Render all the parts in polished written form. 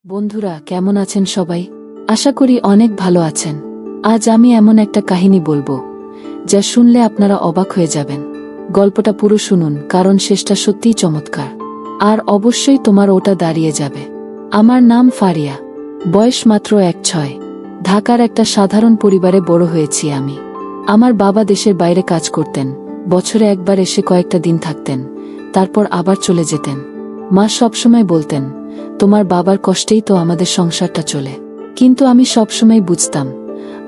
বন্ধুরা কেমন আছেন সবাই? আশা করি অনেক ভালো আছেন। আজ আমি এমন একটা কাহিনী বলবো যা শুনলে আপনারা অবাক হয়ে যাবেন। গল্পটা পুরো শুনুন, কারণ শেষটা সত্যিই চমৎকার। আর অবশ্যই তোমার ওটা দাঁড়িয়ে যাবে। আমার নাম ফারিয়া, বয়স মাত্র ১-৬। ঢাকার একটা সাধারণ পরিবারে বড় হয়েছি আমি। আমার বাবা দেশের বাইরে কাজ করতেন, বছরে একবার এসে কয়েকটা দিন থাকতেন, তারপর আবার চলে যেতেন। মা সবসময় বলতেন, তোমার বাবার কষ্টেই তো আমাদের সংসারটা চলে। কিন্তু আমি সবসময় বুঝতাম,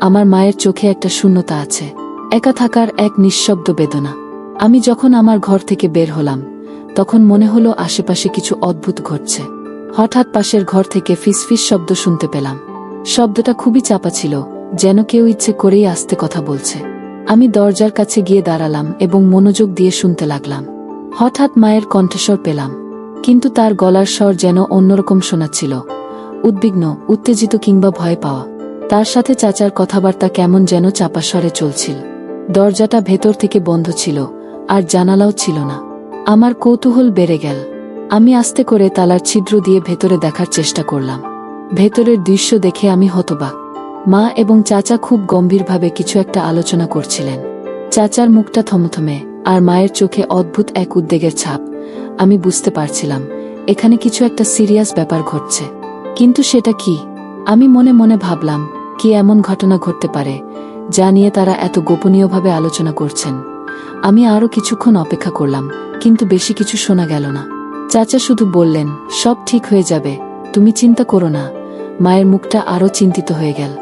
আমার মায়ের চোখে একটা শূন্যতা আছে, একা থাকার এক নিঃশব্দ বেদনা। আমি যখন আমার ঘর থেকে বের হলাম, তখন মনে হলো আশেপাশে কিছু অদ্ভুত ঘটছে। হঠাৎ পাশের ঘর থেকে ফিসফিস শব্দ শুনতে পেলাম। শব্দটা খুবই চাপা ছিল, যেন কেউ ইচ্ছে করেই আস্তে কথা বলছে। আমি দরজার কাছে গিয়ে দাঁড়ালাম এবং মনোযোগ দিয়ে শুনতে লাগলাম। হঠাৎ মায়ের কণ্ঠস্বর পেলাম, কিন্তু তার গলার স্বর যেন অন্যরকম শোনাচ্ছিল, উদ্বিগ্ন, উত্তেজিত কিংবা ভয় পাওয়া। তার সাথে চাচার কথাবার্তা কেমন যেন চাপা স্বরে চলছিল। দরজাটা ভেতর থেকে বন্ধ ছিল, আর জানালাও ছিল না। আমার কৌতূহল বেড়ে গেল। আমি আস্তে করে তালার ছিদ্র দিয়ে ভেতরে দেখার চেষ্টা করলাম। ভেতরের দৃশ্য দেখে আমি হতবাক। মা এবং চাচা খুব গম্ভীরভাবে কিছু একটা আলোচনা করছিলেন। চাচার মুখটা থমথমে, আর মায়ের চোখে অদ্ভুত এক উদ্বেগের ছাপ। আমি বুঝতে পারছিলাম, এখানে কিছু একটা সিরিয়াস ব্যাপার ঘটছে। কিন্তু সেটা কি? আমি মনে মনে ভাবলাম, কি এমন ঘটনা ঘটতে পারে যা নিয়ে তারা এত গোপনীয়ভাবে আলোচনা করছেন। আমি আরও কিছুক্ষণ অপেক্ষা করলাম, কিন্তু বেশি কিছু শোনা গেল না। চাচা শুধু বললেন, সব ঠিক হয়ে যাবে, তুমি চিন্তা করো না। মায়ের মুখটা আরও চিন্তিত হয়ে গেল।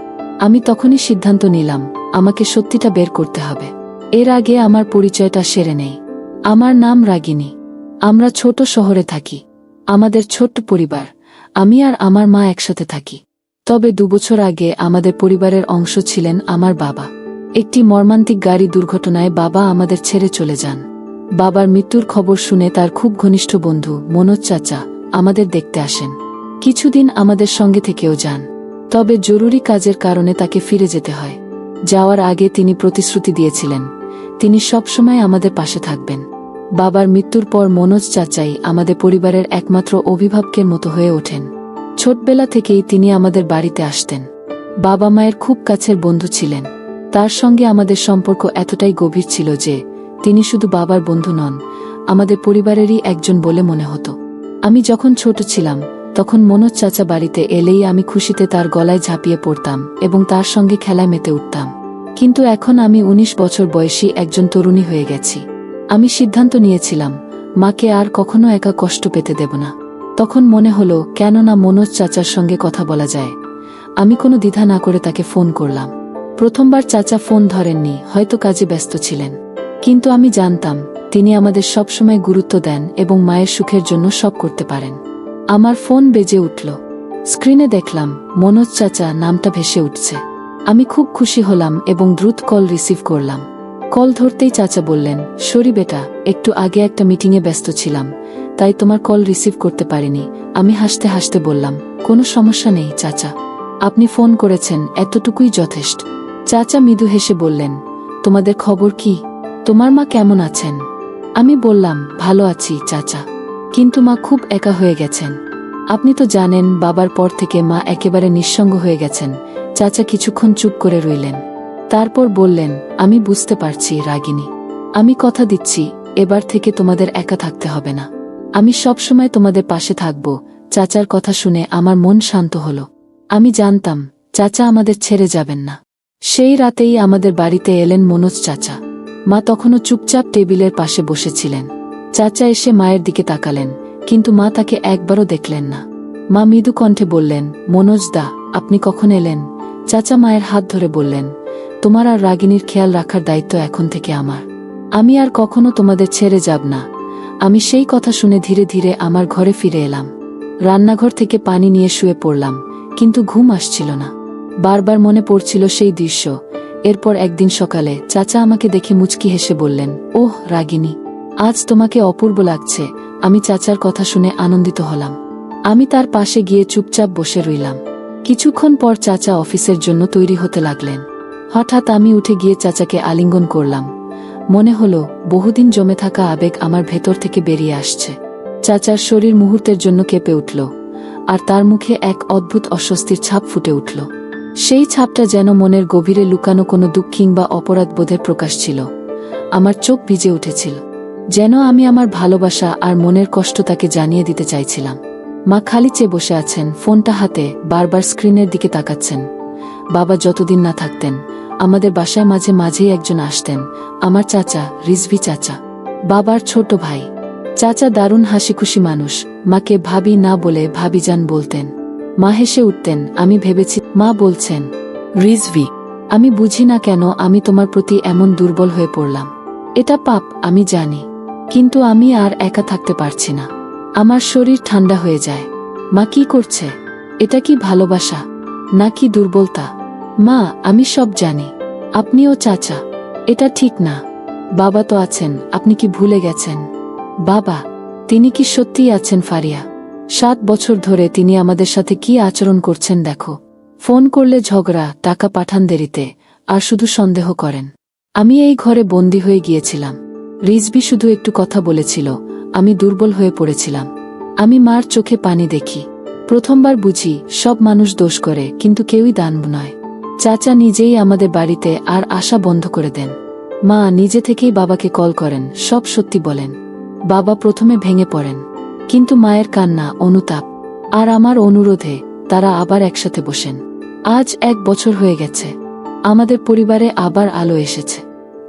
আমি তখনই সিদ্ধান্ত নিলাম, আমাকে সত্যিটা বের করতে হবে। এর আগে আমার পরিচয়টা সেরে নেই। আমার নাম রাগিনী। আমরা ছোট শহরে থাকি। আমাদের ছোট্ট পরিবার, আমি আর আমার মা একসাথে থাকি। তবে ২ বছর আগে আমাদের পরিবারের অংশ ছিলেন আমার বাবা। একটি মর্মান্তিক গাড়ি দুর্ঘটনায় বাবা আমাদের ছেড়ে চলে যান। বাবার মৃত্যুর খবর শুনে তার খুব ঘনিষ্ঠ বন্ধু মনোজ চাচা আমাদের দেখতে আসেন। কিছুদিন আমাদের সঙ্গে থেকেও যান। তবে জরুরি কাজের কারণে তাকে ফিরে যেতে হয়। যাওয়ার আগে তিনি প্রতিশ্রুতি দিয়েছিলেন, তিনি সবসময় আমাদের পাশে থাকবেন। বাবার মৃত্যুর পর মনোজ চাচাই আমাদের পরিবারের একমাত্র অভিভাবকের মতো হয়ে ওঠেন। ছোটবেলা থেকেই তিনি আমাদের বাড়িতে আসতেন। বাবা মায়ের খুব কাছের বন্ধু ছিলেন। তার সঙ্গে আমাদের সম্পর্ক এতটাই গভীর ছিল যে তিনি শুধু বাবার বন্ধু নন, আমাদের পরিবারেরই একজন বলে মনে হতো। আমি যখন ছোট ছিলাম, তখন মনোজ চাচা বাড়িতে এলেই আমি খুশিতে তার গলায় ঝাঁপিয়ে পড়তাম এবং তার সঙ্গে খেলায় মেতে উঠতাম। কিন্তু এখন আমি ১৯ বছর বয়সী একজন তরুণী হয়ে গেছি। আমি সিদ্ধান্ত নিয়েছিলাম, মাকে আর কখনো একা কষ্ট পেতে দেব না। তখন মনে হলো, কেন না মনোজ চাচার সঙ্গে কথা বলা যায়। আমি কোনো দ্বিধা না করে তাকে ফোন করলাম। প্রথমবার চাচা ফোন ধরেননি, হয়তো কাজে ব্যস্ত ছিলেন। কিন্তু আমি জানতাম, তিনি আমাদের সবসময় গুরুত্ব দেন এবং মায়ের সুখের জন্য সব করতে পারেন। আমার ফোন বেজে উঠল। স্ক্রিনে দেখলাম মনোজ চাচা নামটা ভেসে উঠছে। আমি খুব খুশি হলাম এবং দ্রুত কল রিসিভ করলাম। কল ধরতেই চাচা বললেন, সরি বেটা, একটু আগে একটা মিটিংয়ে ব্যস্ত ছিলাম, তাই তোমার কল রিসিভ করতে পারিনি। আমি হাসতে হাসতে বললাম, কোনো সমস্যা নেই চাচা, আপনি ফোন করেছেন, এতটুকুই যথেষ্ট। চাচা মৃদু হেসে বললেন, তোমাদের খবর কি? তোমার মা কেমন আছেন? আমি বললাম, ভালো আছি চাচা, কিন্তু মা খুব একা হয়ে গেছেন। আপনি তো জানেন, বাবার পর থেকে মা একেবারে নিঃসঙ্গ হয়ে গেছেন। চাচা কিছুক্ষণ চুপ করে রইলেন। তারপর বললেন, আমি বুঝতে পারছি রাগিনী, আমি কথা দিচ্ছি, এবার থেকে তোমাদের একা থাকতে হবে না। আমি সবসময় তোমাদের পাশে থাকব। চাচার কথা শুনে আমার মন শান্ত হলো। আমি জানতাম, চাচা আমাদের ছেড়ে যাবেন না। সেই রাতেই আমাদের বাড়িতে এলেন মনোজ চাচা। মা তখনও চুপচাপ টেবিলের পাশে বসেছিলেন। চাচা এসে মায়ের দিকে তাকালেন, কিন্তু মা তাকে একবারও দেখলেন না। মা মৃদু কণ্ঠে বললেন, মনোজ দা, আপনি কখন এলেন? চাচা মায়ের হাত ধরে বললেন, তোমার আর রাগিনীর খেয়াল রাখার দায়িত্ব এখন থেকে আমার। আমি আর কখনো তোমাদের ছেড়ে যাব না। আমি সেই কথা শুনে ধীরে ধীরে আমার ঘরে ফিরে এলাম। রান্নাঘর থেকে পানি নিয়ে শুয়ে পড়লাম, কিন্তু ঘুম আসছিল না। বারবার মনে পড়ছিল সেই দৃশ্য। এরপর একদিন সকালে চাচা আমাকে দেখে মুচকি হেসে বললেন, ওহ রাগিনী, আজ তোমাকে অপূর্ব লাগছে। আমি চাচার কথা শুনে আনন্দিত হলাম। আমি তার পাশে গিয়ে চুপচাপ বসে রইলাম। কিছুক্ষণ পর চাচা অফিসের জন্য তৈরি হতে লাগলেন। হঠাৎ আমি উঠে গিয়ে চাচাকে আলিঙ্গন করলাম। মনে হলো, বহুদিন জমে থাকা আবেগ আমার ভেতর থেকে বেরিয়ে আসছে। চাচার শরীর মুহূর্তের জন্য কেঁপে উঠল। আর তার মুখে এক অদ্ভুত অস্বস্তির ছাপ ফুটে উঠল। সেই ছাপটা যেন মনের গভীরে লুকানো কোনো দুঃখ কিংবা অপরাধবোধের প্রকাশ ছিল। আমার চোখ ভিজে উঠেছিল, যেন আমি আমার ভালোবাসা আর মনের কষ্ট তাকে জানিয়ে দিতে চাইছিলাম। মা খালি চেয়ে বসে আছেন, ফোনটা হাতে, বারবার স্ক্রিনের দিকে তাকাচ্ছেন। বাবা যতদিন না থাকতেন, আমাদের বাসায় মাঝে মাঝেই একজন আসতেন, আমার চাচা, রিজভি চাচা, বাবার ছোট ভাই। চাচা দারুণ হাসিখুশি মানুষ, মাকে ভাবি না বলে ভাবিজান বলতেন। মা হেসে উঠতেন, আমি ভেবেছি মা বলছেন, রিজভি, আমি বুঝি না কেন আমি তোমার প্রতি এমন দুর্বল হয়ে পড়লাম। এটা পাপ, আমি জানি, কিন্তু আমি আর একা থাকতে পারছি না। আমার শরীর ঠান্ডা হয়ে যায়। মা কি করছে? এটা কি ভালোবাসা নাকি দুর্বলতা? মা, আমি সব জানি, আপনিও চাচা, এটা ঠিক না। বাবা তো আছেন, আপনি কি ভুলে গেছেন? বাবা, তিনি কি সত্যিই আছেন ফারিয়া? 7 বছর ধরে তিনি আমাদের সাথে কি আচরণ করছেন দেখো। ফোন করলে ঝগড়া, টাকা পাঠান দেরিতে, আর শুধু সন্দেহ করেন। আমি এই ঘরে বন্দী হয়ে গিয়েছিলাম। রিজভি শুধু একটু কথা বলেছিল, আমি দুর্বল হয়ে পড়েছিলাম। আমি মার চোখে পানি দেখি। প্রথমবার বুঝি সব মানুষ দোষ করে, কিন্তু কেউই দান নয়। চাচা নিজেই আমাদের বাড়িতে আর আসা বন্ধ করে দেন। মা নিজে থেকেই বাবাকে কল করেন, সব সত্যি বলেন। বাবা প্রথমে ভেঙে পড়েন, কিন্তু মায়ের কান্না, অনুতাপ আর আমার অনুরোধে তারা আবার একসাথে বসেন। আজ 1 বছর হয়ে গেছে, আমাদের পরিবারে আবার আলো এসেছে।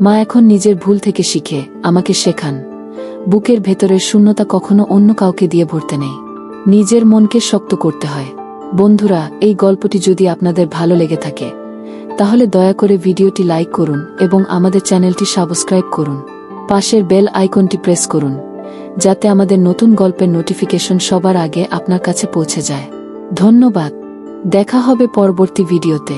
মা এখন নিজের ভুল থেকে শিখে আমাকে শেখান, বুকের ভেতরের শূন্যতা কখনো অন্য কাউকে দিয়ে ভরতে নেই, নিজের মনকে শক্ত করতে হয়। বন্ধুরা, এই গল্পটি যদি আপনাদের ভালো লেগে থাকে, তাহলে দয়া করে ভিডিওটি লাইক করুন এবং আমাদের চ্যানেলটি সাবস্ক্রাইব করুন। পাশের বেল আইকনটি প্রেস করুন, যাতে আমাদের নতুন গল্পের নোটিফিকেশন সবার আগে আপনার কাছে পৌঁছে যায়। ধন্যবাদ। দেখা হবে পরবর্তী ভিডিওতে।